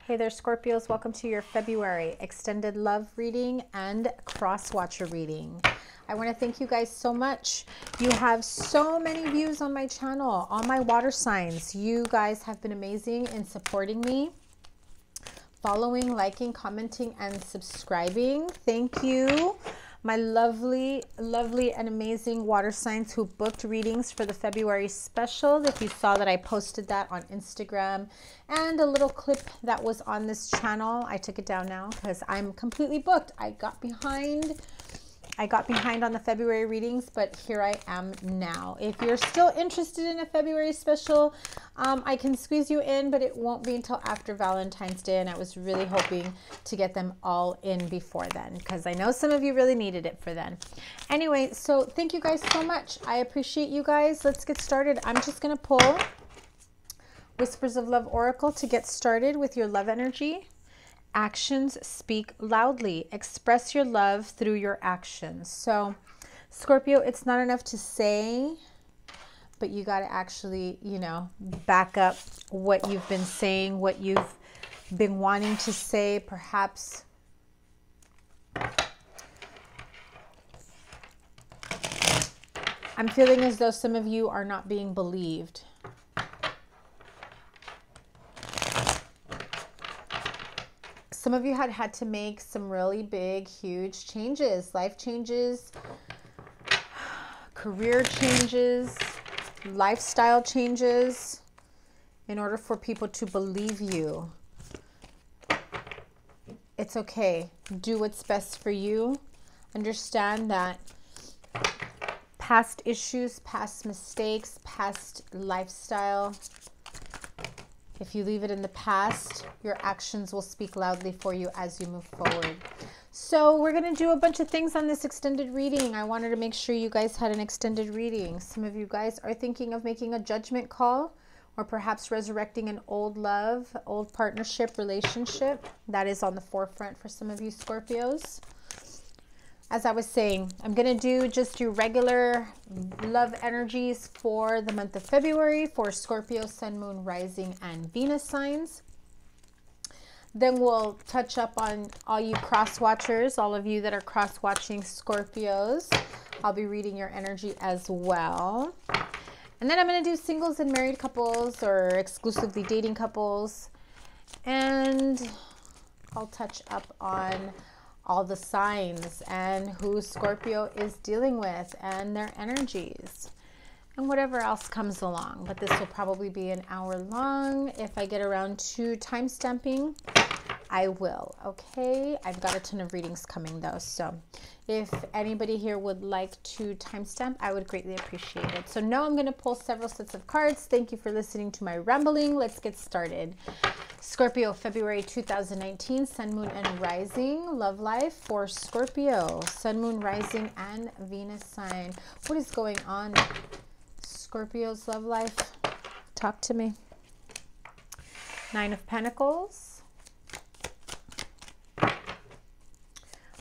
Hey there, Scorpios. Welcome to your February extended love reading and cross-watcher reading. I want to thank you guys so much. You have so many views on my channel, all my water signs. You guys have been amazing in supporting me, following, liking, commenting, and subscribing. Thank you. My lovely, lovely and amazing water signs who booked readings for the February special. If you saw that I posted that on Instagram and a little clip that was on this channel, I took it down now because I'm completely booked. I got behind on the February readings, but here I am now. If you're still interested in a February special, I can squeeze you in, but it won't be until after Valentine's Day, and I was really hoping to get them all in before then because I know some of you really needed it for then. Anyway, so thank you guys so much. I appreciate you guys. Let's get started. I'm just going to pull Whispers of Love Oracle to get started with your love energy. Actions speak loudly. Express your love through your actions. So, Scorpio, it's not enough to say, but you got to actually, back up what you've been saying, what you've been wanting to say, perhaps. I'm feeling as though some of you are not being believed. Some of you had to make some really big, huge changes, life changes, career changes, lifestyle changes in order for people to believe you. It's okay. Do what's best for you. Understand that past issues, past mistakes, past lifestyle, if you leave it in the past, your actions will speak loudly for you as you move forward. So we're going to do a bunch of things on this extended reading. I wanted to make sure you guys had an extended reading. Some of you guys are thinking of making a judgment call or perhaps resurrecting an old love, old partnership, relationship. That is on the forefront for some of you Scorpios. As I was saying, I'm going to just do regular love energies for the month of February for Scorpio, Sun, Moon, Rising, and Venus signs. Then we'll touch up on all you cross-watchers, all of you that are cross-watching Scorpios. I'll be reading your energy as well. And then I'm going to do singles and married couples or exclusively dating couples. And I'll touch up on all the signs and who Scorpio is dealing with and their energies and whatever else comes along. But this will probably be an hour long. If I get around to time stamping, I will. Okay, I've got a ton of readings coming though, so if anybody here would like to timestamp, I would greatly appreciate it. So now I'm going to pull several sets of cards. Thank you for listening to my rambling. Let's get started. Scorpio, February 2019, Sun, Moon, and Rising. Love life for Scorpio, Sun, Moon, Rising, and Venus sign. What is going on? Scorpio's love life. Talk to me. Nine of Pentacles.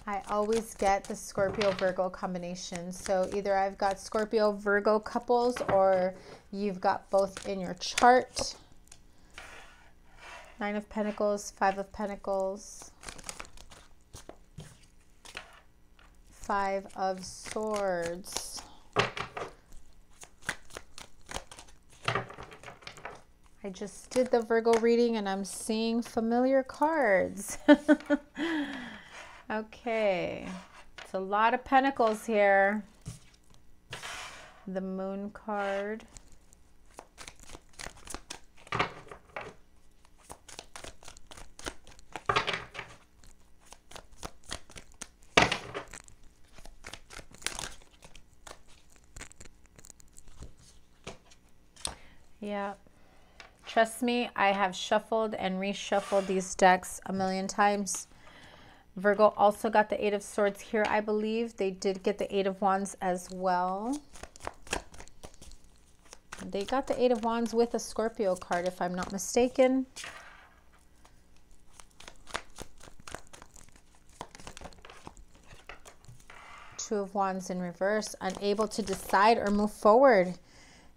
I always get the Scorpio-Virgo combination. So either I've got Scorpio-Virgo couples or you've got both in your chart. Nine of Pentacles, Five of Pentacles, Five of Swords. I just did the Virgo reading and I'm seeing familiar cards. Okay, it's a lot of pentacles here. The Moon card. Yeah, trust me, I have shuffled and reshuffled these decks a million times. Virgo also got the Eight of Swords here, I believe. They did get the Eight of Wands as well. They got the Eight of Wands with a Scorpio card, if I'm not mistaken. Two of Wands in reverse, unable to decide or move forward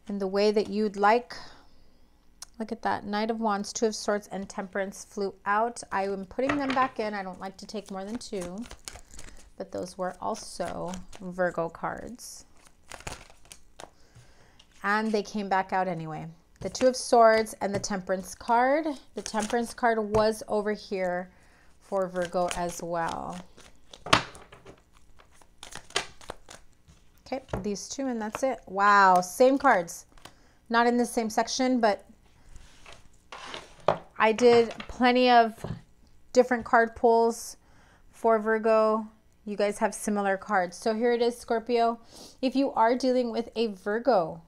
in the way that you'd like Look at that. Knight of Wands, Two of Swords, and Temperance flew out. I am putting them back in. I don't like to take more than two. But those were also Virgo cards. And they came back out anyway. The Two of Swords and the Temperance card. The Temperance card was over here for Virgo as well. Okay, these two, and that's it. Wow, same cards. Not in the same section, but I did plenty of different card pulls for Virgo. You guys have similar cards. So here it is, Scorpio. If you are dealing with a Virgo,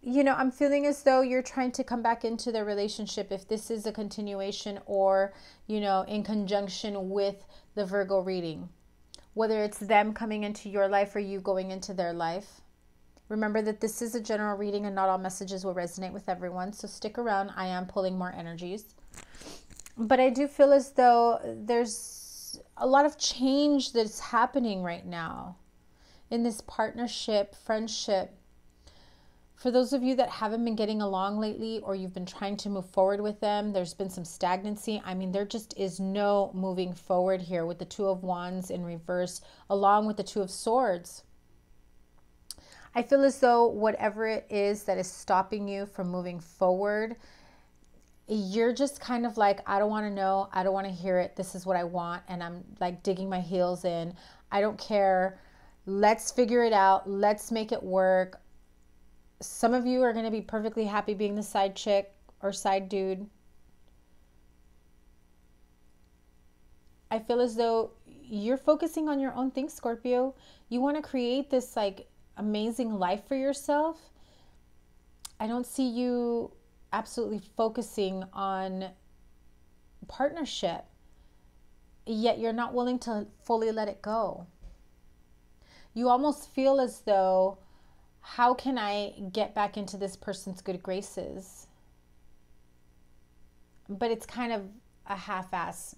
you know, I'm feeling as though you're trying to come back into the relationship. If this is a continuation or, you know, in conjunction with the Virgo reading, whether it's them coming into your life or you going into their life. Remember that this is a general reading and not all messages will resonate with everyone. So stick around. I am pulling more energies. But I do feel as though there's a lot of change that's happening right now in this partnership, friendship. For those of you that haven't been getting along lately or you've been trying to move forward with them, there's been some stagnancy. I mean, there just is no moving forward here with the Two of Wands in reverse along with the Two of Swords. I feel as though whatever it is that is stopping you from moving forward, you're just kind of like, I don't want to know. I don't want to hear it. This is what I want. And I'm like digging my heels in. I don't care. Let's figure it out. Let's make it work. Some of you are going to be perfectly happy being the side chick or side dude. I feel as though you're focusing on your own thing, Scorpio. You want to create this like amazing life for yourself. I don't see you absolutely focusing on partnership, yet you're not willing to fully let it go. You almost feel as though, how can I get back into this person's good graces? But it's kind of a half-ass,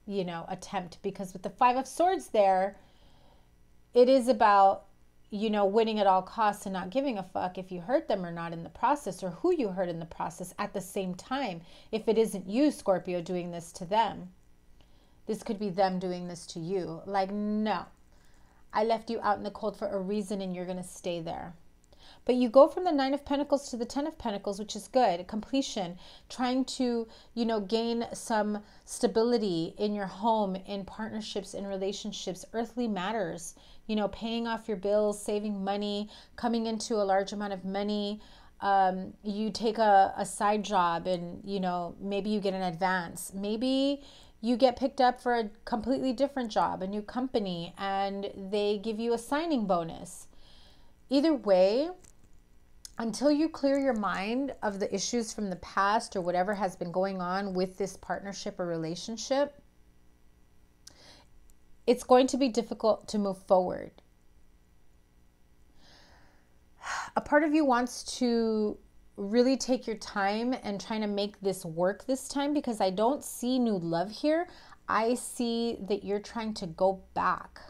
you know, attempt, because with the Five of Swords there, it is about, you know, winning at all costs and not giving a fuck if you hurt them or not in the process, or who you hurt in the process at the same time. If it isn't you, Scorpio, doing this to them, this could be them doing this to you. Like, no. I left you out in the cold for a reason and you're going to stay there. But you go from the Nine of Pentacles to the Ten of Pentacles, which is good. Completion. Trying to, you know, gain some stability in your home, in partnerships, in relationships, earthly matters. You know, paying off your bills, saving money, coming into a large amount of money. You take a side job and, you know, maybe you get an advance. Maybe you get picked up for a completely different job, a new company, and they give you a signing bonus. Either way, until you clear your mind of the issues from the past or whatever has been going on with this partnership or relationship, it's going to be difficult to move forward. A part of you wants to really take your time and trying to make this work this time, because I don't see new love here. I see that you're trying to go back,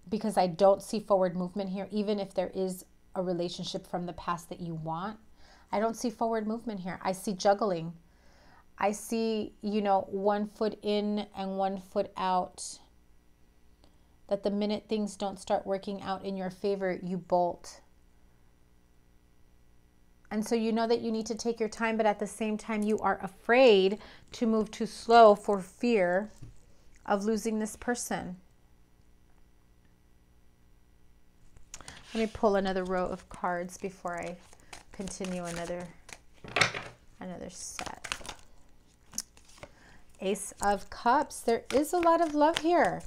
because I don't see forward movement here. Even if there is a relationship from the past that you want, I don't see forward movement here. I see juggling. I see, you know, 1 foot in and 1 foot out. That the minute things don't start working out in your favor, you bolt. And so you know that you need to take your time, but at the same time, you are afraid to move too slow for fear of losing this person. Let me pull another row of cards before I continue another set. Ace of Cups. There is a lot of love here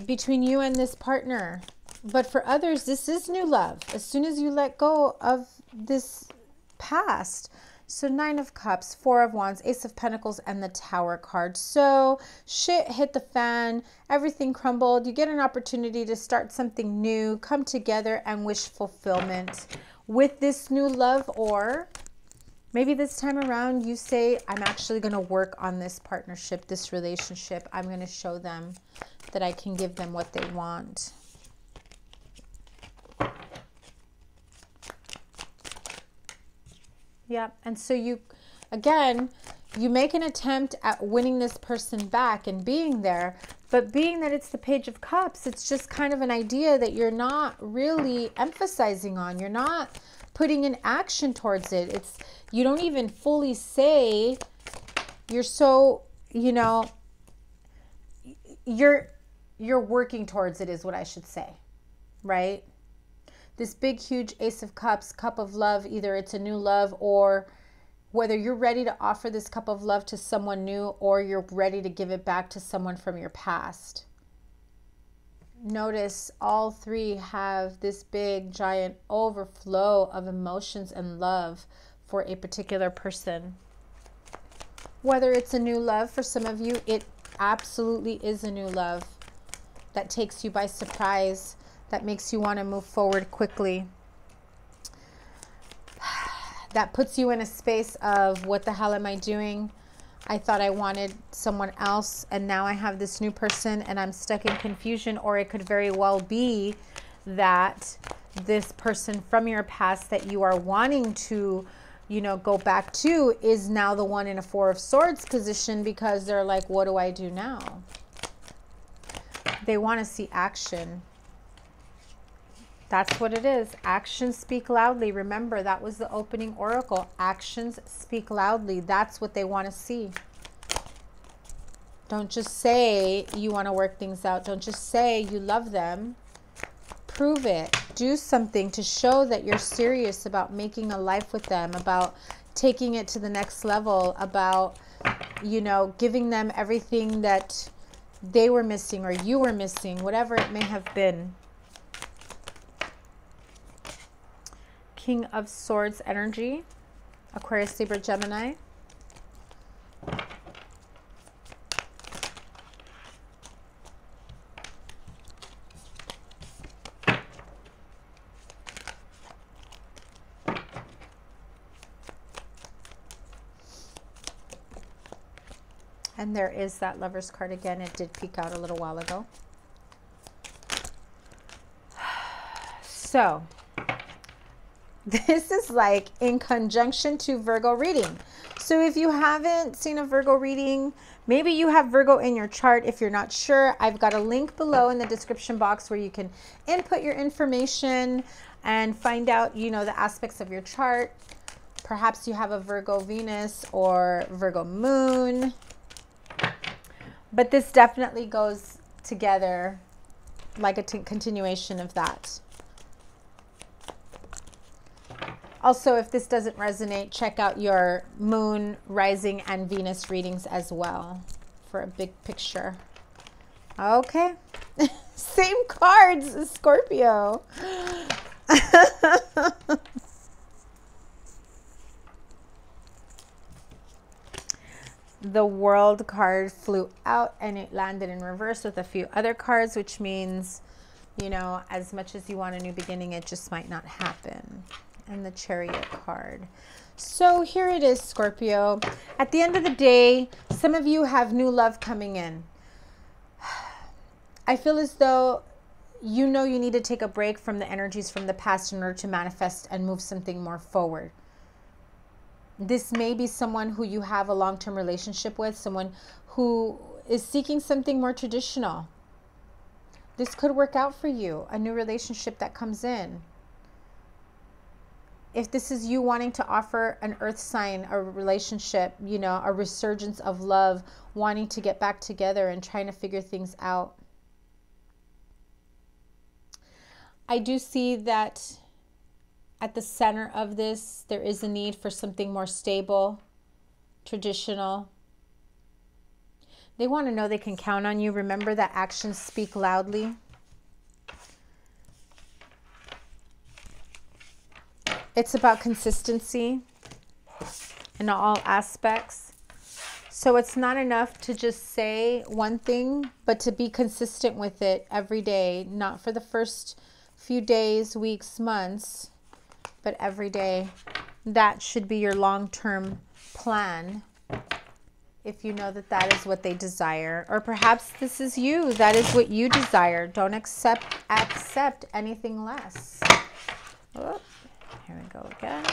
between you and this partner. But for others, this is new love. As soon as you let go of this past. So 9 of Cups, 4 of Wands, Ace of Pentacles, and the Tower card. So shit hit the fan. Everything crumbled. You get an opportunity to start something new, come together, and wish fulfillment with this new love. Or maybe this time around you say, I'm actually going to work on this partnership, this relationship. I'm going to show them that I can give them what they want. Yeah. And so you, again, you make an attempt at winning this person back and being there, but being that it's the Page of Cups, it's just kind of an idea that you're not really emphasizing on. You're not putting in action towards it. It's, you don't even fully say, you're so, you know, you're working towards it is what I should say, right? This big, huge Ace of Cups, cup of love, either it's a new love, or whether you're ready to offer this cup of love to someone new or you're ready to give it back to someone from your past. Notice all three have this big, giant overflow of emotions and love for a particular person. Whether it's a new love for some of you, it absolutely is a new love that takes you by surprise, that makes you want to move forward quickly. That puts you in a space of, what the hell am I doing? I thought I wanted someone else, and now I have this new person and I'm stuck in confusion. Or it could very well be that this person from your past that you are wanting to, you know, go back to is now the one in a Four of Swords position, because they're like, what do I do now? They want to see action. That's what it is. Actions speak loudly. Remember, that was the opening oracle. Actions speak loudly. That's what they want to see. Don't just say you want to work things out. Don't just say you love them. Prove it. Do something to show that you're serious about making a life with them, about taking it to the next level, about, you know, giving them everything that they were missing or you were missing, whatever it may have been. King of Swords energy, Aquarius, Libra, Gemini. And there is that Lover's card again. It did peek out a little while ago. So this is like in conjunction to Virgo reading. So if you haven't seen a Virgo reading, maybe you have Virgo in your chart. If you're not sure, I've got a link below in the description box where you can input your information and find out, you know, the aspects of your chart. Perhaps you have a Virgo Venus or Virgo Moon. But this definitely goes together like a continuation of that. Also, if this doesn't resonate, check out your Moon, Rising, and Venus readings as well for a big picture. Okay. Same cards as Scorpio. The World card flew out and it landed in reverse with a few other cards, which means, you know, as much as you want a new beginning, it just might not happen. And the Chariot card. So here it is, Scorpio. At the end of the day, some of you have new love coming in. I feel as though you know you need to take a break from the energies from the past in order to manifest and move something more forward. This may be someone who you have a long-term relationship with, someone who is seeking something more traditional. This could work out for you, a new relationship that comes in. If this is you wanting to offer an earth sign, a relationship, you know, a resurgence of love, wanting to get back together and trying to figure things out. I do see that at the center of this, there is a need for something more stable, traditional. They want to know they can count on you. Remember that actions speak loudly. It's about consistency in all aspects. So it's not enough to just say one thing, but to be consistent with it every day, not for the first few days, weeks, months, but every day. That should be your long-term plan if you know that that is what they desire. Or perhaps this is you. That is what you desire. Don't accept anything less. Oh. Here we go again.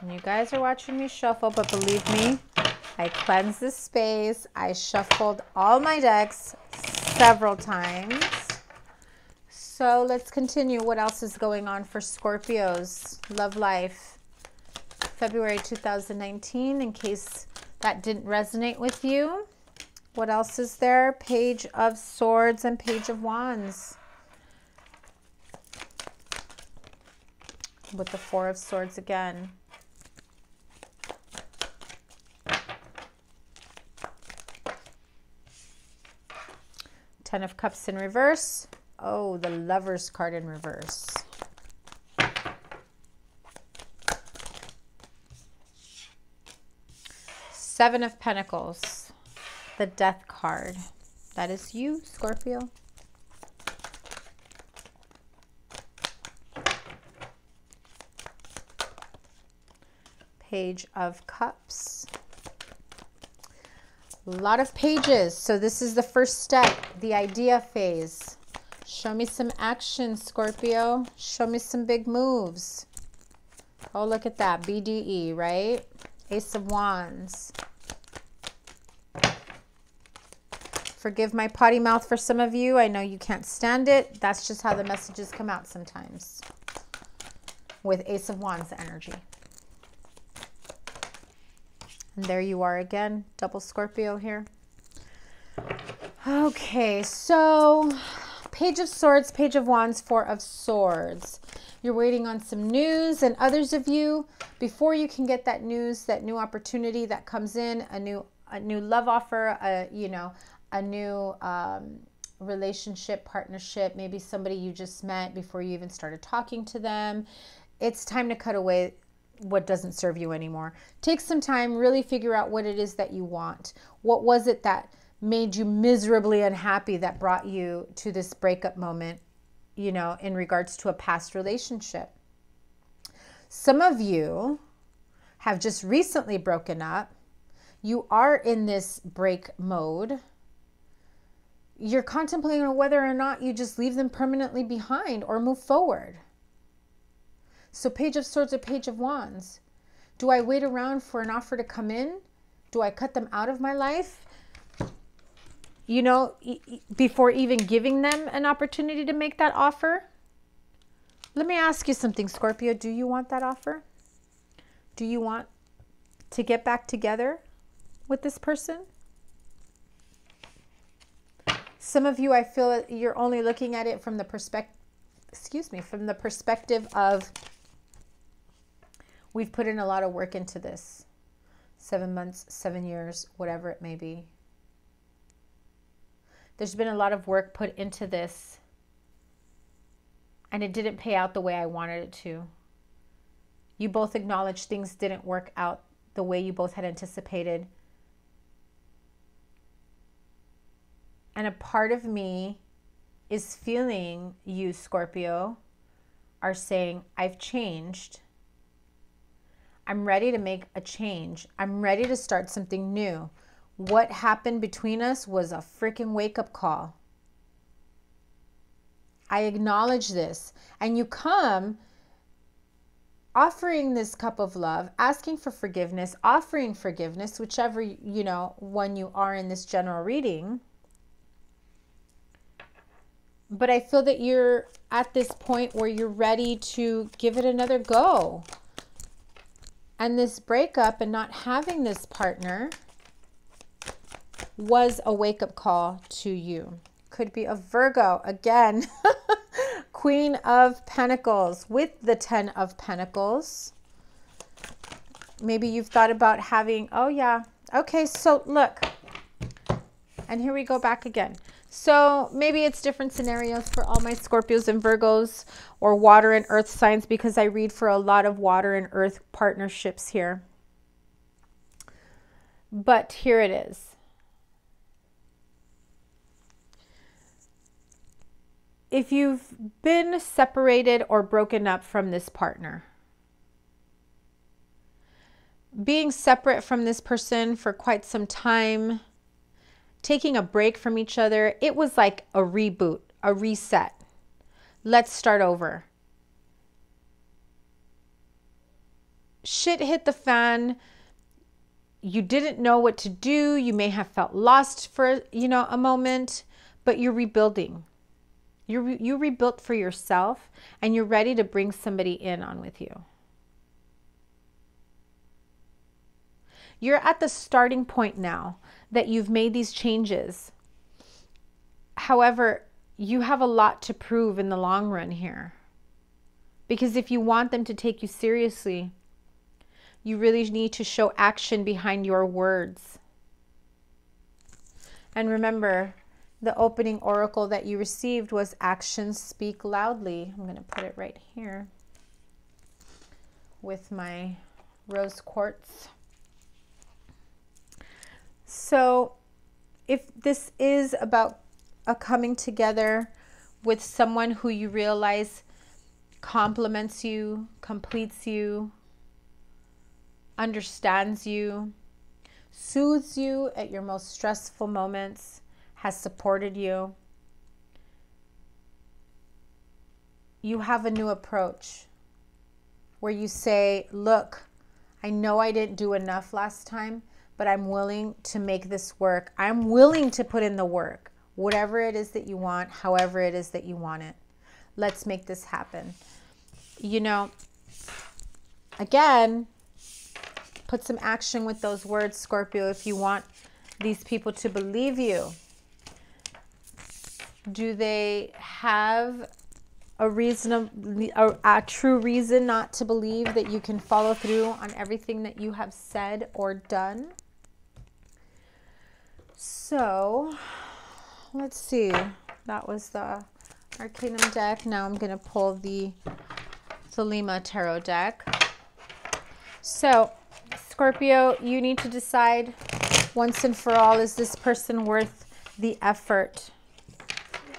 You guys are watching me shuffle, but believe me, I cleansed the space. I shuffled all my decks several times. So let's continue. What else is going on for Scorpios? Love life. February 2019, in case that didn't resonate with you. What else is there? Page of Swords and Page of Wands. With the Four of Swords again. Ten of Cups in reverse. Oh, the Lover's card in reverse. Seven of Pentacles. The Death card. That is you, Scorpio. Page of Cups. A lot of pages. So this is the first step, the idea phase. Show me some action, Scorpio. Show me some big moves. Oh, look at that. BDE, right? Ace of Wands. Forgive my potty mouth for some of you. I know you can't stand it. That's just how the messages come out sometimes. With Ace of Wands energy. And there you are again. Double Scorpio here. Okay, so Page of Swords, Page of Wands, Four of Swords. You're waiting on some news, and others of you, before you can get that news, that new opportunity that comes in, a new love offer, a new relationship, partnership, maybe somebody you just met before you even started talking to them. It's time to cut away what doesn't serve you anymore. Take some time, really figure out what it is that you want. What was it that made you miserably unhappy that brought you to this breakup moment, in regards to a past relationship? Some of you have just recently broken up. You are in this break mode. You're contemplating whether or not you just leave them permanently behind or move forward. So Page of Swords or Page of Wands. Do I wait around for an offer to come in? Do I cut them out of my life? Before even giving them an opportunity to make that offer? Let me ask you something, Scorpio. Do you want that offer? Do you want to get back together with this person? Some of you, I feel you're only looking at it from the perspective of, we've put in a lot of work into this. 7 months, 7 years, whatever it may be. There's been a lot of work put into this, and it didn't pay out the way I wanted it to. You both acknowledge things didn't work out the way you both had anticipated. And a part of me is feeling you, Scorpio, are saying, I've changed. I'm ready to make a change. I'm ready to start something new. What happened between us was a freaking wake-up call. I acknowledge this. And you come offering this cup of love, asking for forgiveness, offering forgiveness, whichever, one you are in this general reading. But I feel that you're at this point where you're ready to give it another go. And this breakup and not having this partner was a wake-up call to you. Could be a Virgo again. Queen of Pentacles with the 10 of Pentacles. Maybe you've thought about having, oh yeah. Okay, so look. And here we go back again. So maybe it's different scenarios for all my Scorpios and Virgos, or water and earth signs, because I read for a lot of water and earth partnerships here. But here it is. If you've been separated or broken up from this partner, being separate from this person for quite some time, taking a break from each other, it was like a reboot, a reset. Let's start over. shit hit the fan. You didn't know what to do. You may have felt lost for, you know, a moment, but you're rebuilding. You rebuilt for yourself, and you're ready to bring somebody in on with you. You're at the starting point now that you've made these changes. However, you have a lot to prove in the long run here. Because if you want them to take you seriously, you really need to show action behind your words. And remember, the opening oracle that you received was actions speak loudly. I'm going to put it right here with my rose quartz. So if this is about a coming together with someone who you realize compliments you, completes you, understands you, soothes you at your most stressful moments, has supported you, you have a new approach where you say, look, I know I didn't do enough last time, but I'm willing to make this work. I'm willing to put in the work, whatever it is that you want, however it is that you want it. Let's make this happen. You know, again, put some action with those words, Scorpio, if you want these people to believe you. Do they have a true reason not to believe that you can follow through on everything that you have said or done? So, let's see. That was the Arcanum deck. Now I'm going to pull the Thelema Tarot deck. So, Scorpio, you need to decide once and for all, is this person worth the effort?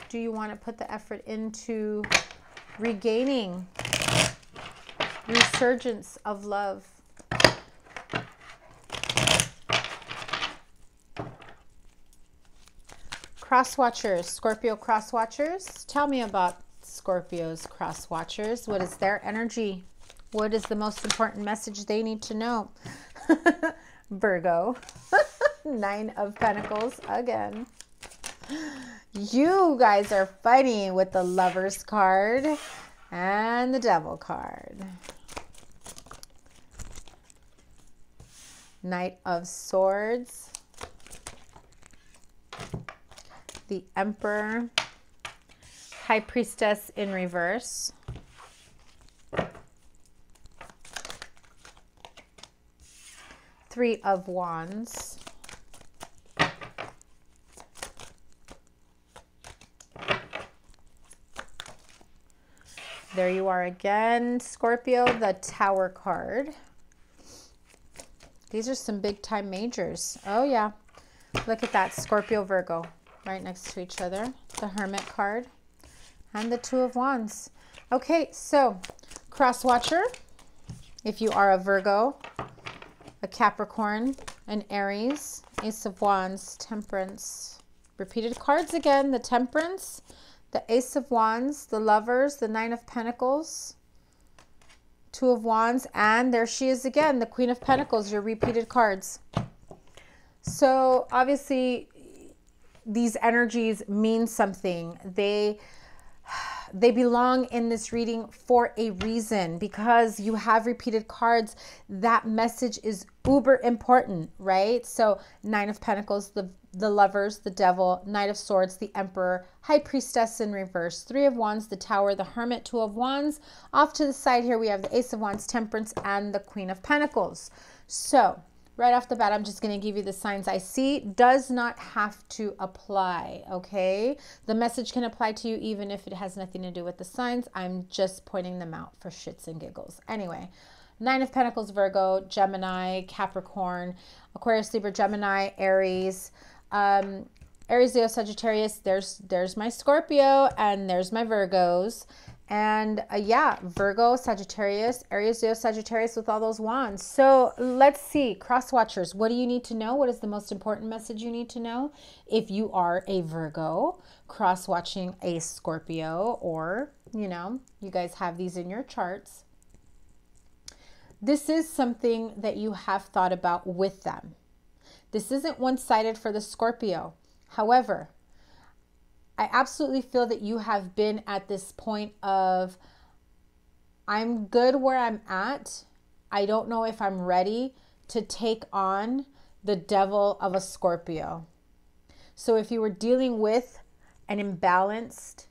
Do you want to put the effort into regaining resurgence of love? Cross watchers, Scorpio cross watchers. Tell me about Scorpio's cross watchers. What is their energy? What is the most important message they need to know? Virgo. 9 of Pentacles again. You guys are funny with the Lovers card and the Devil card. Knight of Swords. The Emperor. High Priestess in reverse. Three of Wands. There you are again, Scorpio, the Tower card. These are some big time majors. Oh yeah, look at that, Scorpio, Virgo, right next to each other. The Hermit card and the Two of Wands. Okay, so cross watcher, if you are a Virgo, a Capricorn, an Aries, Ace of Wands, Temperance. Repeated cards again, the Temperance, the Ace of Wands, the Lovers, the Nine of Pentacles, Two of Wands, and there she is again, the Queen of Pentacles, your repeated cards. So obviously these energies mean something. They belong in this reading for a reason, because you have repeated cards. That message is uber important, right? So Nine of Pentacles, the Lovers, the Devil, Knight of Swords, the Emperor, High Priestess in reverse, Three of Wands, the Tower, the Hermit, Two of Wands. Off to the side here, we have the Ace of Wands, Temperance, and the Queen of Pentacles. So right off the bat, I'm just going to give you the signs I see. Does not have to apply, okay? The message can apply to you even if it has nothing to do with the signs. I'm just pointing them out for shits and giggles. Anyway, Nine of Pentacles, Virgo, Gemini, Capricorn, Aquarius, Libra, Gemini, Aries, Aries, Leo, Sagittarius. There's my Scorpio, and there's my Virgos. And yeah, Virgo, Sagittarius, Aries, Leo, Sagittarius with all those wands. So let's see, cross watchers, what do you need to know? What is the most important message you need to know? If you are a Virgo, cross watching a Scorpio, or, you know, you guys have these in your charts. this is something that you have thought about with them. This isn't one-sided for the Scorpio. However, I absolutely feel that you have been at this point of, I'm good where I'm at. I don't know if I'm ready to take on the devil of a Scorpio. So if you were dealing with an imbalanced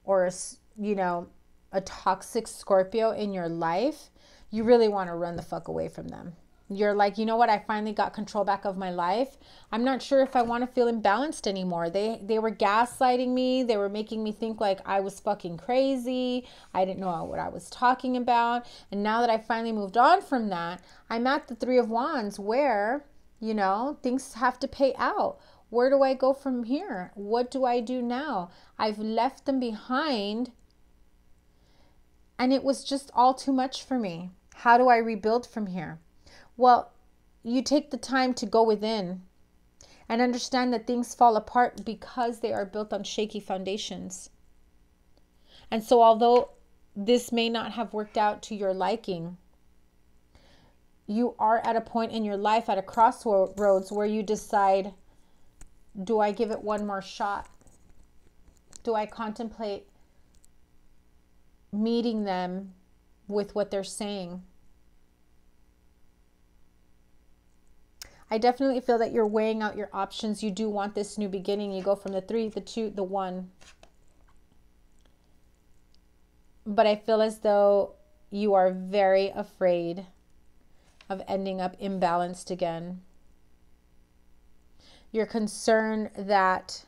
or, you know, a toxic Scorpio in your life, you really want to run the fuck away from them. You're like, you know what? I finally got control back of my life. I'm not sure if I want to feel imbalanced anymore. They were gaslighting me. They were making me think like I was fucking crazy. I didn't know what I was talking about. And now that I finally moved on from that, I'm at the Three of Wands where, you know, things have to pay out. Where do I go from here? What do I do now? I've left them behind, and it was just all too much for me. How do I rebuild from here? Well, you take the time to go within and understand that things fall apart because they are built on shaky foundations. And so although this may not have worked out to your liking, you are at a point in your life at a crossroads where you decide, do I give it one more shot? Do I contemplate meeting them with what they're saying? I definitely feel that you're weighing out your options. You do want this new beginning. You go from the 3, the 2, the 1. But I feel as though you are very afraid of ending up imbalanced again. You're concerned that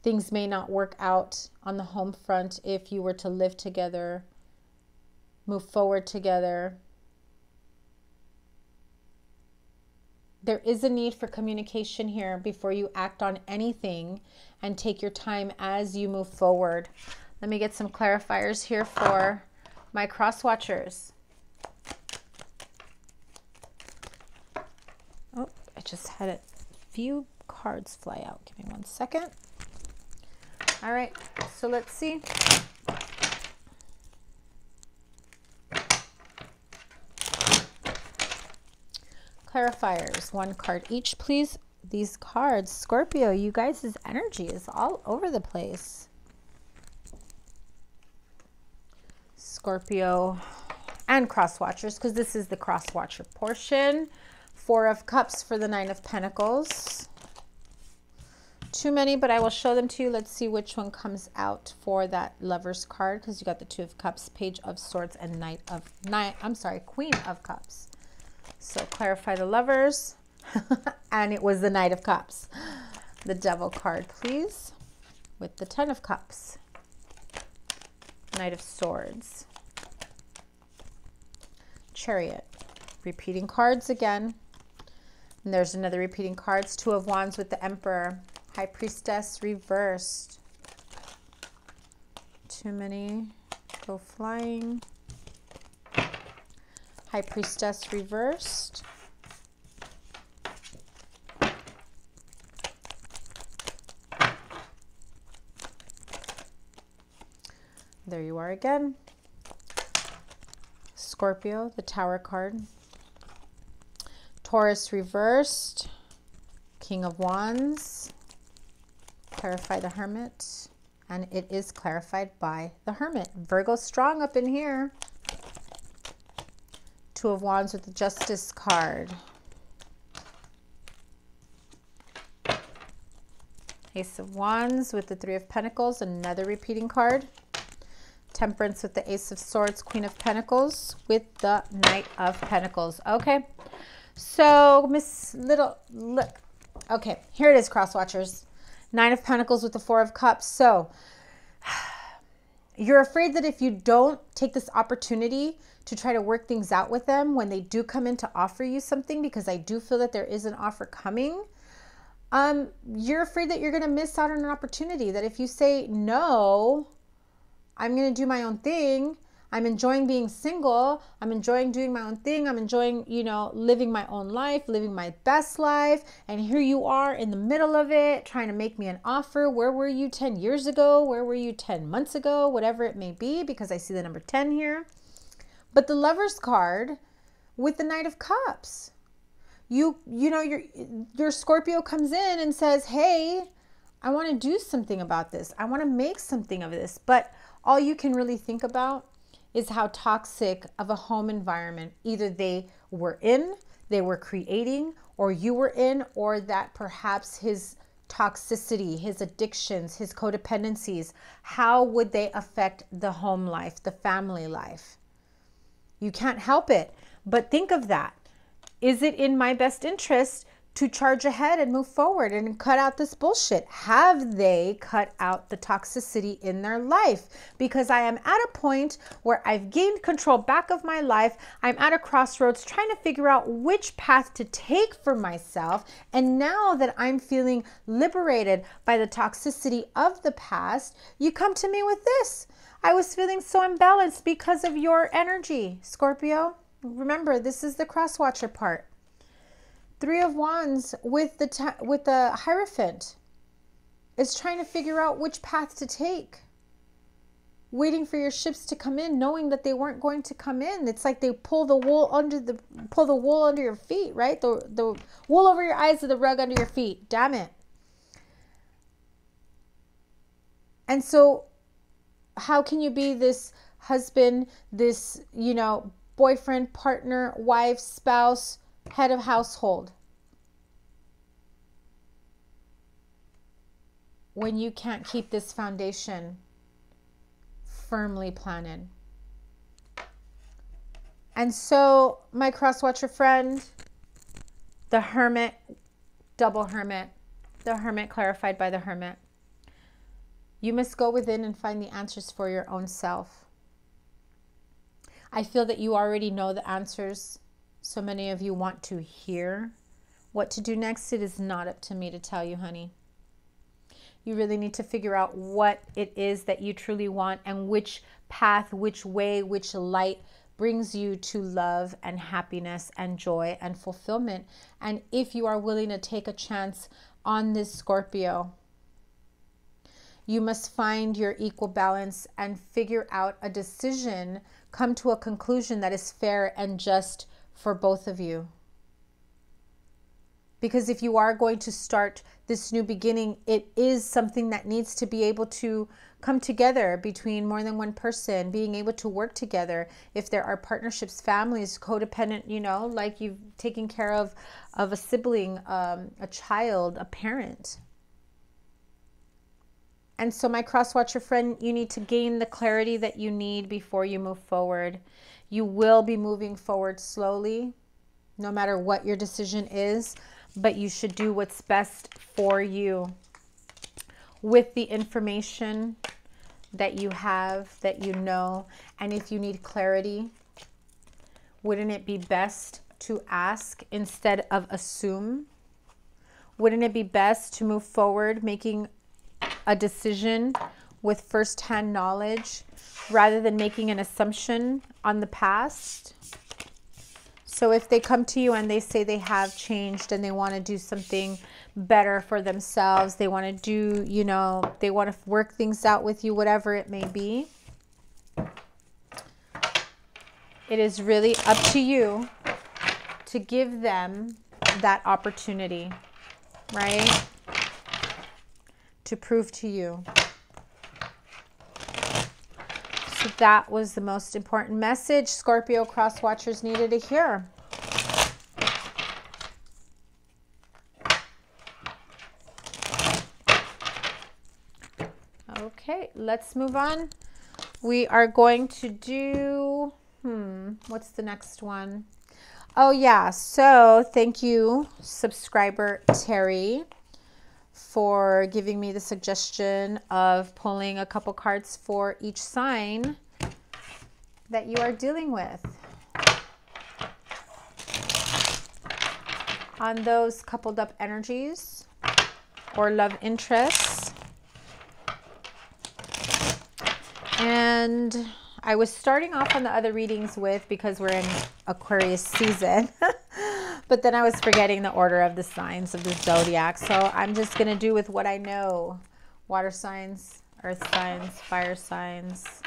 things may not work out on the home front if you were to live together, move forward together. There is a need for communication here before you act on anything, and take your time as you move forward. Let me get some clarifiers here for my cross watchers. Oh, I just had a few cards fly out. Give me 1 second. All right, so let's see. Clarifiers, 1 card each, please. These cards, Scorpio, you guys' energy is all over the place. Scorpio and cross watchers, because this is the cross watcher portion. 4 of Cups for the 9 of Pentacles. Too many, but I will show them to you. Let's see which one comes out for that Lover's card, because you got the 2 of Cups, Page of Swords, and Queen of Cups. So clarify the Lovers. And it was the Knight of Cups. The Devil card, please, with the 10 of Cups. Knight of Swords. Chariot. Repeating cards again. And there's another repeating cards. 2 of Wands with the Emperor. High Priestess reversed. Too many. Go flying. High Priestess reversed. There you are again. Scorpio, the Tower card. Taurus reversed. King of Wands. Clarify the Hermit. And it is clarified by the Hermit. Virgo strong up in here. 2 of Wands with the Justice card. Ace of Wands with the 3 of Pentacles, another repeating card. Temperance with the Ace of Swords, Queen of Pentacles with the Knight of Pentacles. Okay, so look. Okay, here it is, cross watchers. 9 of Pentacles with the 4 of Cups. So you're afraid that if you don't take this opportunity to try to work things out with them when they do come in to offer you something, because I do feel that there is an offer coming, you're afraid that you're going to miss out on an opportunity, that if you say, no, I'm going to do my own thing, I'm enjoying being single, I'm enjoying doing my own thing, I'm enjoying, you know, living my own life, living my best life, and here you are in the middle of it, trying to make me an offer. Where were you 10 years ago? Where were you 10 months ago? Whatever it may be, because I see the number 10 here. But the Lover's card with the Knight of Cups. You know, your Scorpio comes in and says, hey, I want to do something about this. I want to make something of this. But all you can really think about is how toxic of a home environment either they were in, they were creating, or you were in, or that perhaps his toxicity, his addictions, his codependencies, how would they affect the home life, the family life? You can't help it, but think of that. Is it in my best interest to charge ahead and move forward and cut out this bullshit? Have they cut out the toxicity in their life? Because I am at a point where I've gained control back of my life. I'm at a crossroads trying to figure out which path to take for myself. And now that I'm feeling liberated by the toxicity of the past, you come to me with this. I was feeling so imbalanced because of your energy, Scorpio. Remember, this is the cross watcher part. 3 of Wands with the Hierophant is trying to figure out which path to take. Waiting for your ships to come in, knowing that they weren't going to come in. It's like they pull the wool under your feet, right? The wool over your eyes and the rug under your feet. Damn it. And so how can you be this husband, this, boyfriend, partner, wife, spouse, head of household, when you can't keep this foundation firmly planted? And so, my cross-watcher friend, the Hermit, double Hermit, the Hermit clarified by the Hermit. You must go within and find the answers for your own self. I feel that you already know the answers. So many of you want to hear what to do next. It is not up to me to tell you, honey. You really need to figure out what it is that you truly want and which path, which way, which light brings you to love and happiness and joy and fulfillment. And if you are willing to take a chance on this Scorpio, you must find your equal balance and figure out a decision, come to a conclusion that is fair and just for both of you. Because if you are going to start this new beginning, it is something that needs to be able to come together between more than one person, being able to work together. If there are partnerships, families, codependent, like you've taken care of a sibling, a child, a parent. And so my cross-watcher friend, you need to gain the clarity that you need before you move forward. You will be moving forward slowly, no matter what your decision is, but you should do what's best for you with the information that you have, that you know. And if you need clarity, wouldn't it be best to ask instead of assume? Wouldn't it be best to move forward making a decision with first-hand knowledge rather than making an assumption on the past? So if they come to you and they say they have changed and they want to do something better for themselves, they want to do, they want to work things out with you, whatever it may be, it is really up to you to give them that opportunity, right? To prove to you. So that was the most important message Scorpio cross watchers needed to hear. Okay, let's move on. We are going to do, what's the next one? Oh yeah, so thank you, subscriber Terry, for giving me the suggestion of pulling a couple cards for each sign that you are dealing with. On those coupled up energies or love interests. And I was starting off on the other readings with, because we're in Aquarius season, but then I was forgetting the order of the signs of the zodiac. So I'm just going to do with what I know. Water signs, earth signs, fire signs,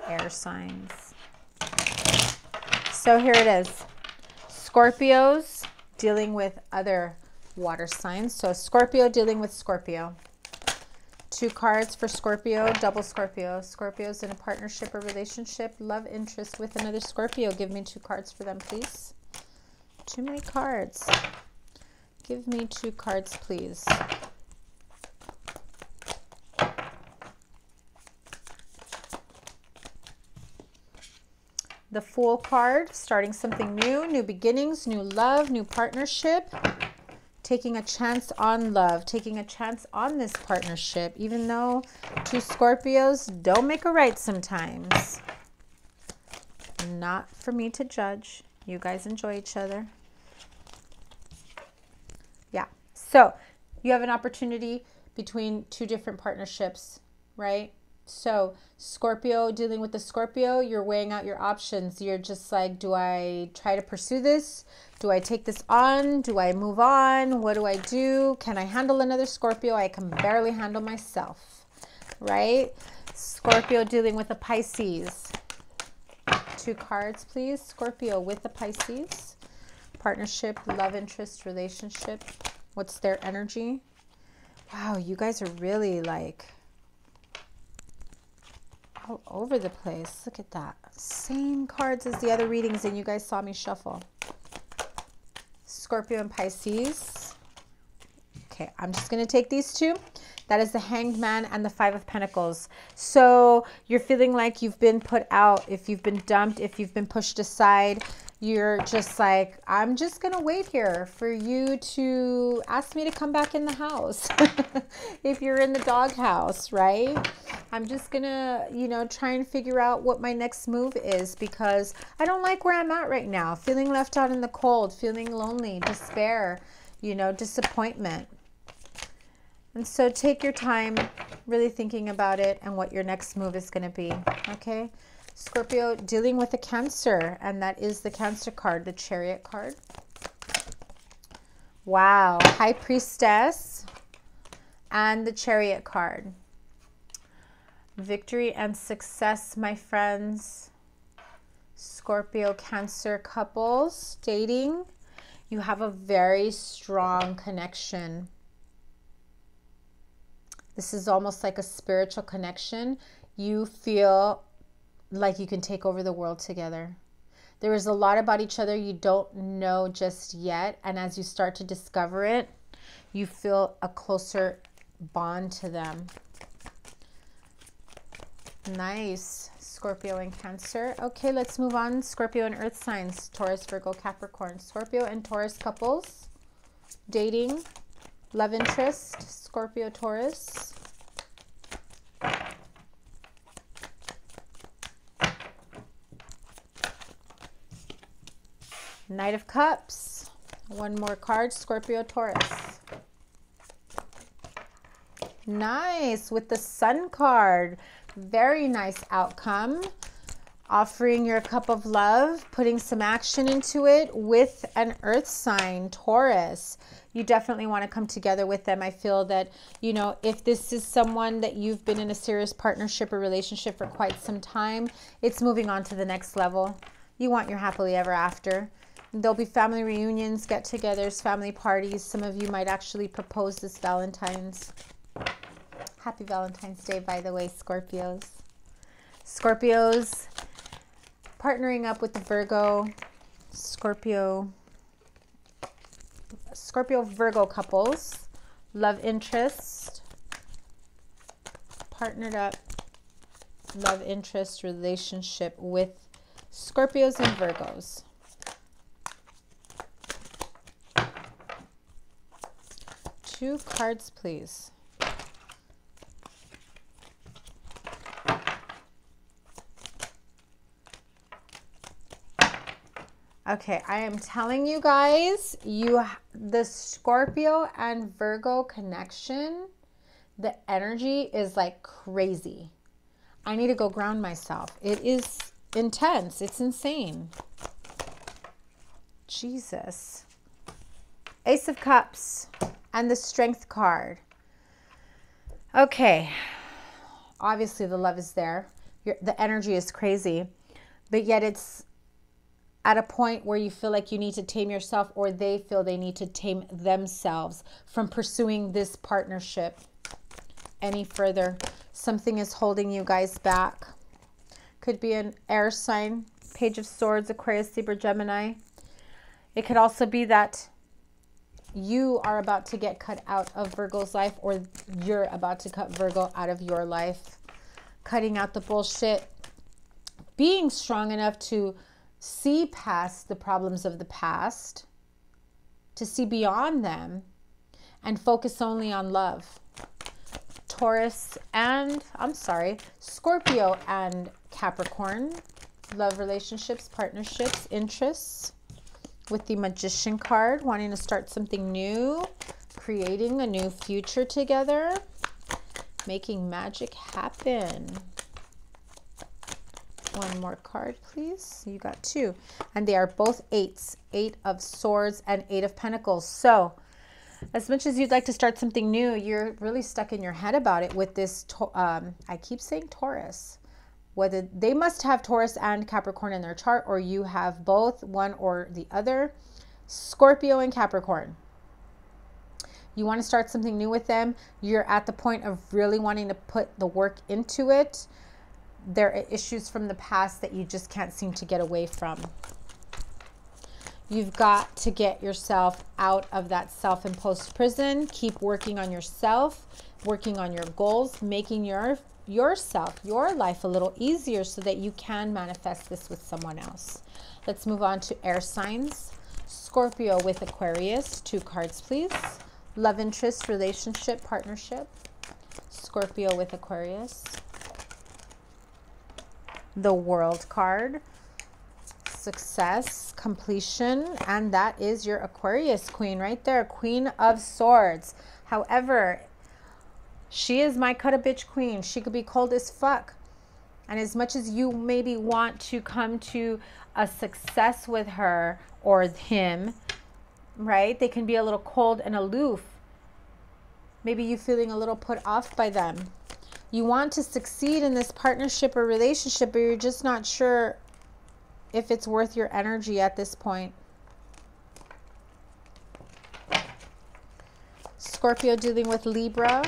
air signs. So here it is. Scorpios dealing with other water signs. So Scorpio dealing with Scorpio. 2 cards for Scorpio, double Scorpio. Scorpios in a partnership or relationship, love interest with another Scorpio. Give me 2 cards for them, please. Too many cards. Give me 2 cards, please. The Fool card, starting something new, new beginnings, new love, new partnership. Taking a chance on love, taking a chance on this partnership, even though 2 Scorpios don't make a right sometimes. Not for me to judge. You guys enjoy each other. Yeah. So you have an opportunity between 2 different partnerships, right? So Scorpio dealing with the Scorpio, you're weighing out your options. You're just like, do I try to pursue this? Do I take this on? Do I move on? What do I do? Can I handle another Scorpio? I can barely handle myself, right? Scorpio dealing with the Pisces. 2 cards, please. Scorpio with the Pisces. Partnership, love interest, relationship. What's their energy? Wow, you guys are really like all over the place. Look at that. Same cards as the other readings, and you guys saw me shuffle. Scorpio and Pisces. Okay, I'm just going to take these 2. That is the Hanged Man and the 5 of Pentacles. So you're feeling like you've been put out, if you've been dumped, if you've been pushed aside. You're just like, I'm just going to wait here for you to ask me to come back in the house. If you're in the doghouse, right? I'm just going to, you know, try and figure out what my next move is, because I don't like where I'm at right now. Feeling left out in the cold, feeling lonely, despair, you know, disappointment. And so take your time really thinking about it and what your next move is going to be, okay? Scorpio dealing with a Cancer, and that is the Cancer card, the Chariot card. Wow, High Priestess and the Chariot card. Victory and success, my friends. Scorpio, Cancer couples dating. You have a very strong connection. This is almost like a spiritual connection. You feel like you can take over the world together. There is a lot about each other you don't know just yet. And as you start to discover it, you feel a closer bond to them. Nice. Scorpio and Cancer. Okay, let's move on. Scorpio and Earth signs. Taurus, Virgo, Capricorn. Scorpio and Taurus couples. Dating. Love interest. Scorpio, Taurus. Knight of Cups. One more card. Scorpio, Taurus. Nice. With the Sun card. Very nice outcome. Offering your cup of love, putting some action into it with an Earth sign, Taurus. You definitely want to come together with them. I feel that, you know, if this is someone that you've been in a serious partnership or relationship for quite some time, it's moving on to the next level. You want your happily ever after. There'll be family reunions, get-togethers, family parties. Some of you might actually propose this Valentine's. Happy Valentine's Day, by the way, Scorpios. Scorpios partnering up with the Virgo, Scorpio, Virgo couples, love interest, partnered up, love interest relationship with Scorpios and Virgos. Two cards, please. Okay, I am telling you guys, the Scorpio and Virgo connection, the energy is like crazy. I need to go ground myself. It is intense. It's insane. Jesus. Ace of Cups and the Strength card. Okay. Obviously, the love is there. The energy is crazy, but yet it's at a point where you feel like you need to tame yourself, or they feel they need to tame themselves from pursuing this partnership any further. Something is holding you guys back. Could be an air sign, Page of Swords, Aquarius, Libra, Gemini. It could also be that you are about to get cut out of Virgo's life, or you're about to cut Virgo out of your life. Cutting out the bullshit. Being strong enough to see past the problems of the past, to see beyond them, and focus only on love. Taurus and, Scorpio and Capricorn. Love relationships, partnerships, interests. With the Magician card, wanting to start something new, creating a new future together, making magic happen. One more card, please. You got two. And they are both eights. 8 of Swords and 8 of Pentacles. So, as much as you'd like to start something new, you're really stuck in your head about it with this, I keep saying Taurus. Whether they must have Taurus and Capricorn in their chart, or you have both, one or the other. Scorpio and Capricorn. You want to start something new with them. You're at the point of really wanting to put the work into it. There are issues from the past that you just can't seem to get away from. You've got to get yourself out of that self-imposed prison. Keep working on yourself, working on your goals, making yourself, your life a little easier so that you can manifest this with someone else. Let's move on to air signs. Scorpio with Aquarius. 2 cards, please. Love interest, relationship, partnership. Scorpio with Aquarius. The World card. Success, completion, and that is your Aquarius queen right there. Queen of Swords. However, she is my cut-a-bitch queen. She could be cold as fuck. And as much as you maybe want to come to a success with her or him, right? They can be a little cold and aloof. Maybe you feeling a little put off by them. You want to succeed in this partnership or relationship, but you're just not sure if it's worth your energy at this point. Scorpio dealing with Libra.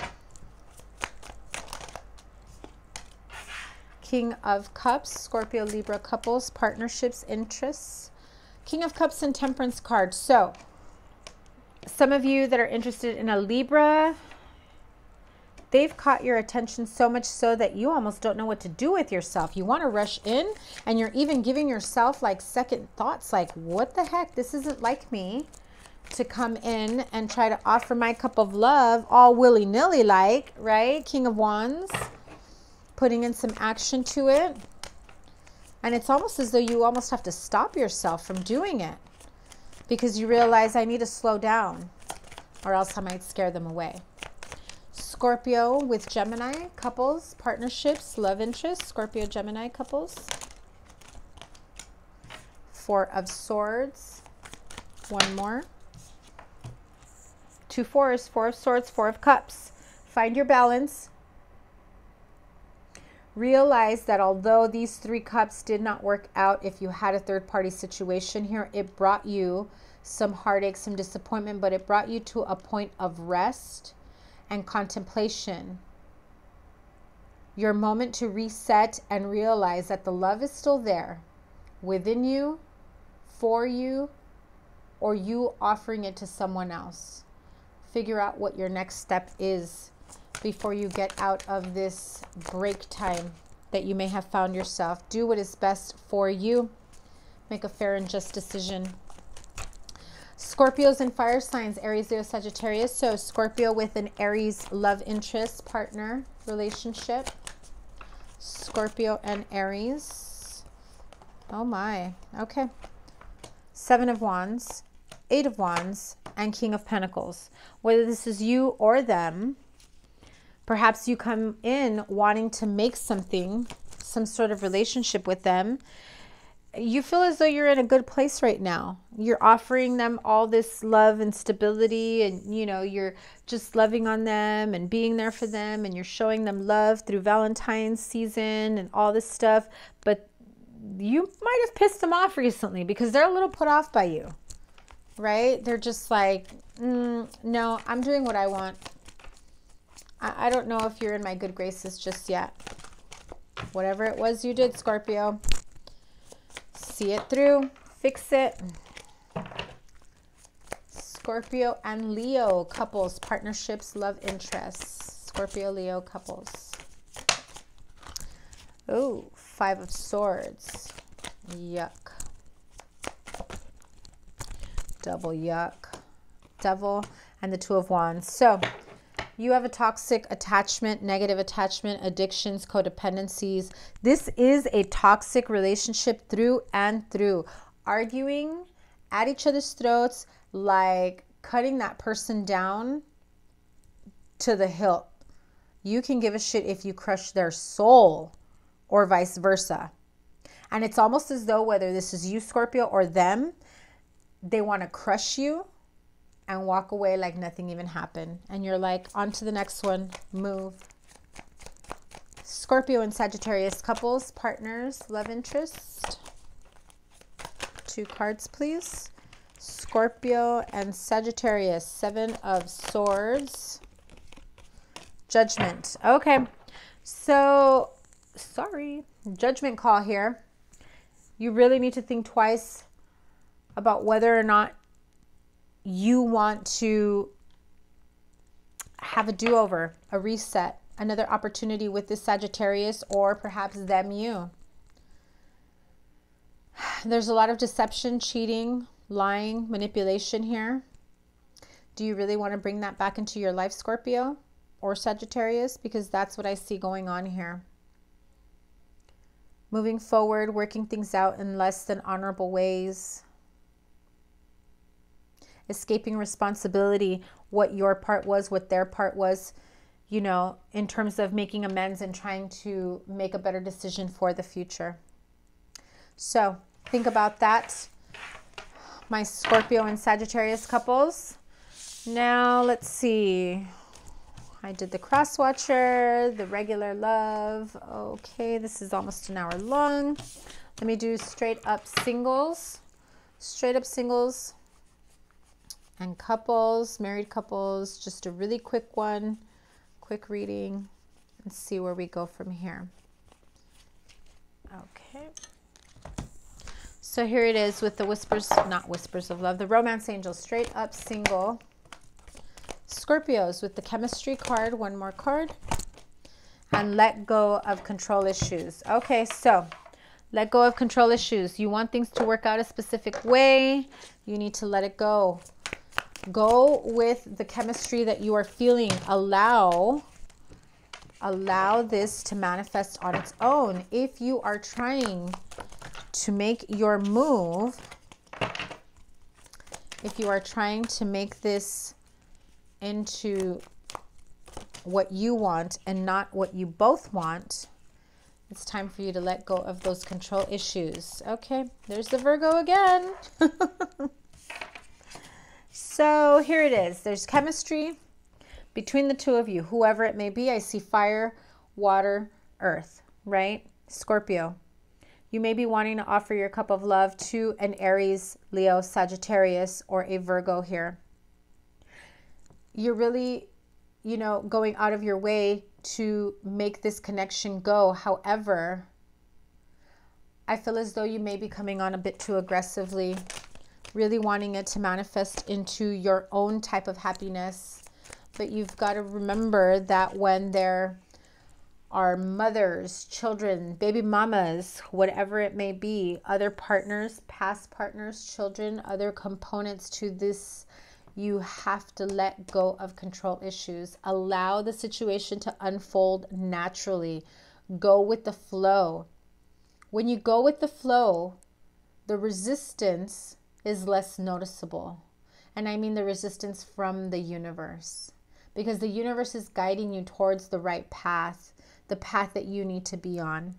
King of Cups, Scorpio, Libra couples, partnerships, interests. King of Cups and Temperance card. So, some of you that are interested in a Libra, they've caught your attention so much so that you almost don't know what to do with yourself. You want to rush in, and you're even giving yourself like second thoughts, like, what the heck? This isn't like me to come in and try to offer my cup of love all willy-nilly like, right? King of Wands. Putting in some action to it. And it's almost as though you almost have to stop yourself from doing it, because you realize I need to slow down or else I might scare them away. Scorpio with Gemini couples, partnerships, love interest. Scorpio, Gemini couples. 4 of Swords. One more. 2 fours, 4 of Swords, 4 of Cups. Find your balance. Realize that although these 3 cups did not work out, if you had a third-party situation here, it brought you some heartache, some disappointment, but it brought you to a point of rest and contemplation. Your moment to reset and realize that the love is still there within you, for you, or you offering it to someone else. Figure out what your next step is before you get out of this break time that you may have found yourself. Do what is best for you. Make a fair and just decision. Scorpios and fire signs, Aries, Leo, Sagittarius. So Scorpio with an Aries love interest, partner, relationship. Scorpio and Aries. Oh my, okay. 7 of Wands, 8 of Wands, and King of Pentacles. Whether this is you or them, perhaps you come in wanting to make something, some sort of relationship with them. You feel as though you're in a good place right now. You're offering them all this love and stability, and you know, you're just loving on them and being there for them, and you're showing them love through Valentine's season and all this stuff. But you might have pissed them off recently because they're a little put off by you, right? They're just like, no, I'm doing what I want. I don't know if you're in my good graces just yet. Whatever it was you did, Scorpio, see it through, fix it. Scorpio and Leo couples, partnerships, love interests. Scorpio, Leo couples. Oh, 5 of Swords. Yuck. Double yuck. Devil and the 2 of Wands. So you have a toxic attachment, negative attachment, addictions, codependencies. This is a toxic relationship through and through. Arguing at each other's throats, like cutting that person down to the hilt. You can give a shit if you crush their soul or vice versa. And it's almost as though whether this is you, Scorpio, or them, they want to crush you and walk away like nothing even happened. And you're like, on to the next one, move. Scorpio and Sagittarius couples, partners, love interest. 2 cards, please. Scorpio and Sagittarius, 7 of Swords. Judgment. Okay. So, sorry. Judgment call here. You really need to think twice about whether or not you want to have a do-over, a reset, another opportunity with this Sagittarius, or perhaps them you. There's a lot of deception, cheating, lying, manipulation here. Do you really want to bring that back into your life, Scorpio or Sagittarius? Because that's what I see going on here. Moving forward, working things out in less than honorable ways. Escaping responsibility, what your part was, what their part was, you know, in terms of making amends and trying to make a better decision for the future. So think about that, my Scorpio and Sagittarius couples. Now let's see. I did the cross watcher, the regular love. Okay, this is almost an hour long. Let me do straight up singles. Straight up singles and couples, married couples. Just a really quick one, quick reading, and see where we go from here. Okay. So here it is with the whispers, not whispers of love, the romance angel, straight up single. Scorpios with the chemistry card, one more card. And let go of control issues. Okay, so let go of control issues. You want things to work out a specific way. You need to let it go. Go with the chemistry that you are feeling. Allow this to manifest on its own. If you are trying to make your move, if you are trying to make this into what you want and not what you both want, it's time for you to let go of those control issues. Okay, there's the Virgo again. So here it is. There's chemistry between the two of you, whoever it may be. I see fire, water, earth, right? Scorpio. You may be wanting to offer your cup of love to an Aries, Leo, Sagittarius, or a Virgo here. You're really, you know, going out of your way to make this connection go. However, I feel as though you may be coming on a bit too aggressively, really wanting it to manifest into your own type of happiness. But you've got to remember that when there are mothers, children, baby mamas, whatever it may be, other partners, past partners, children, other components to this, you have to let go of control issues. Allow the situation to unfold naturally. Go with the flow. When you go with the flow, the resistance is less noticeable. And I mean the resistance from the universe. Because the universe is guiding you towards the right path, the path that you need to be on.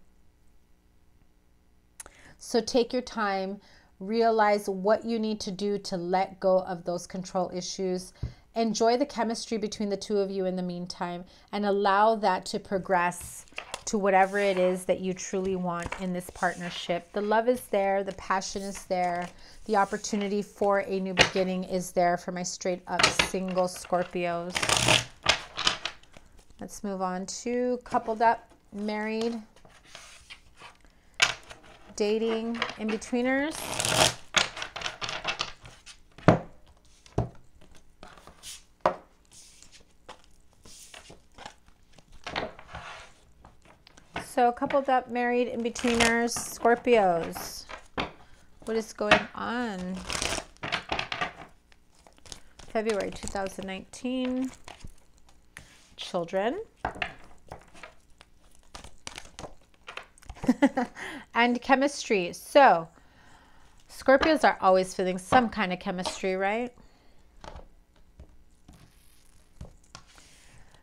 So take your time, realize what you need to do to let go of those control issues. Enjoy the chemistry between the two of you in the meantime, and allow that to progress to whatever it is that you truly want in this partnership. The love is there. The passion is there. The opportunity for a new beginning is there for my straight up single Scorpios. Let's move on to coupled up, married, dating, in-betweeners. So coupled up, married, in-betweeners, Scorpios. What is going on? February 2019. Children. And chemistry. So Scorpios are always feeling some kind of chemistry, right?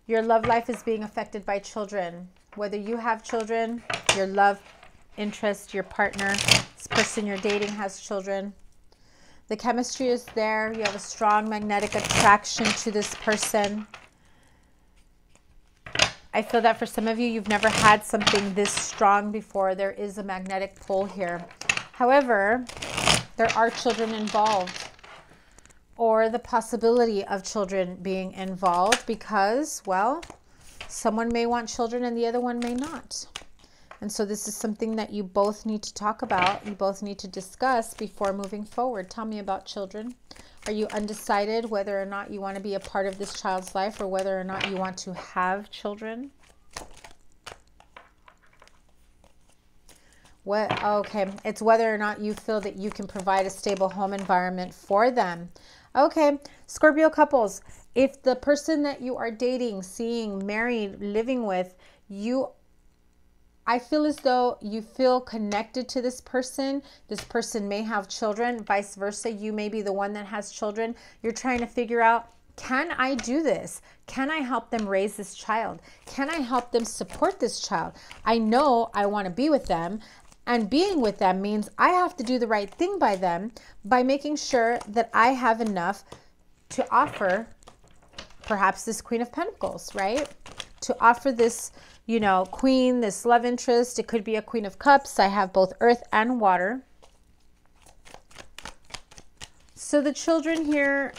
Your love life is being affected by children. Whether you have children, your love interest, your partner, this person you're dating has children. The chemistry is there. You have a strong magnetic attraction to this person. I feel that for some of you, you've never had something this strong before. There is a magnetic pull here. However, there are children involved, or the possibility of children being involved because, well, someone may want children and the other one may not. And so this is something that you both need to talk about. You both need to discuss before moving forward. Tell me about children. Are you undecided whether or not you want to be a part of this child's life or whether or not you want to have children? What? Okay, it's whether or not you feel that you can provide a stable home environment for them. Okay, Scorpio couples, if the person that you are dating, seeing, married, living with, I feel as though you feel connected to this person. This person may have children, vice versa. You may be the one that has children. You're trying to figure out, can I do this? Can I help them raise this child? Can I help them support this child? I know I want to be with them, and being with them means I have to do the right thing by them by making sure that I have enough to offer perhaps this Queen of Pentacles, right? To offer this, you know, queen, this love interest. It could be a Queen of Cups. I have both earth and water. So the children here,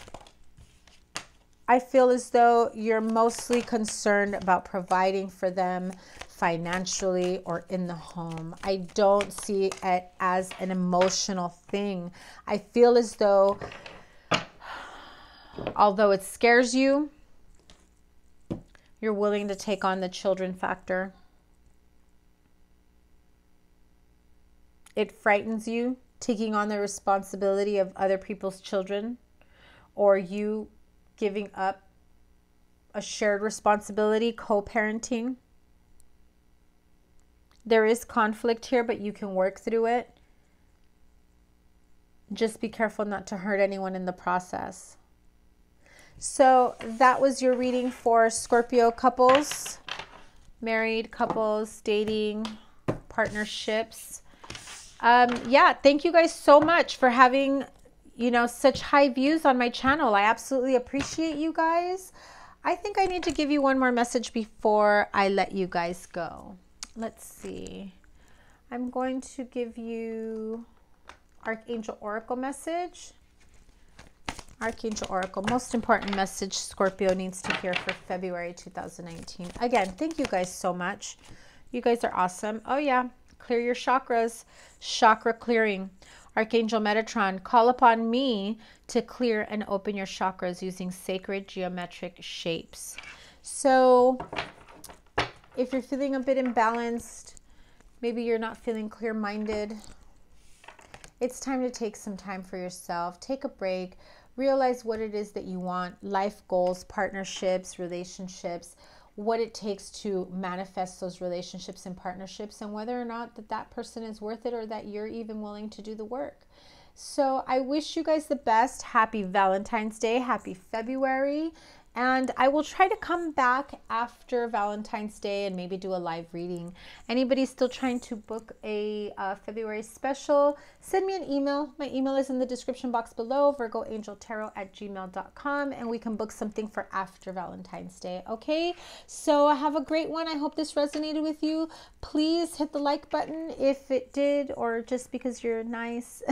I feel as though you're mostly concerned about providing for them financially or in the home. I don't see it as an emotional thing. I feel as though, although it scares you, you're willing to take on the children factor. It frightens you taking on the responsibility of other people's children, or you giving up a shared responsibility, co-parenting. There is conflict here, but you can work through it. Just be careful not to hurt anyone in the process. So that was your reading for Scorpio couples, married couples, dating, partnerships. Yeah, thank you guys so much for having, you know, such high views on my channel. I absolutely appreciate you guys. I think I need to give you one more message before I let you guys go. Let's see. I'm going to give you Archangel Oracle message. Archangel Oracle, most important message Scorpio needs to hear for February 2019. Again, thank you guys so much. You guys are awesome. Oh yeah, clear your chakras. Chakra clearing. Archangel Metatron, call upon me to clear and open your chakras using sacred geometric shapes. So if you're feeling a bit imbalanced, maybe you're not feeling clear-minded, it's time to take some time for yourself. Take a break. Realize what it is that you want, life goals, partnerships, relationships, what it takes to manifest those relationships and partnerships, and whether or not that person is worth it or that you're even willing to do the work. So I wish you guys the best. Happy Valentine's Day. Happy February. And I will try to come back after Valentine's Day and maybe do a live reading. Anybody still trying to book a February special, send me an email. My email is in the description box below, virgoangeltarot@gmail.com, and we can book something for after Valentine's Day. Okay, so have a great one. I hope this resonated with you. Please hit the like button if it did, or just because you're nice.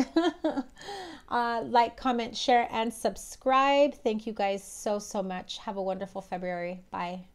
Like, comment, share, and subscribe. Thank you guys so much. Have a wonderful February. Bye.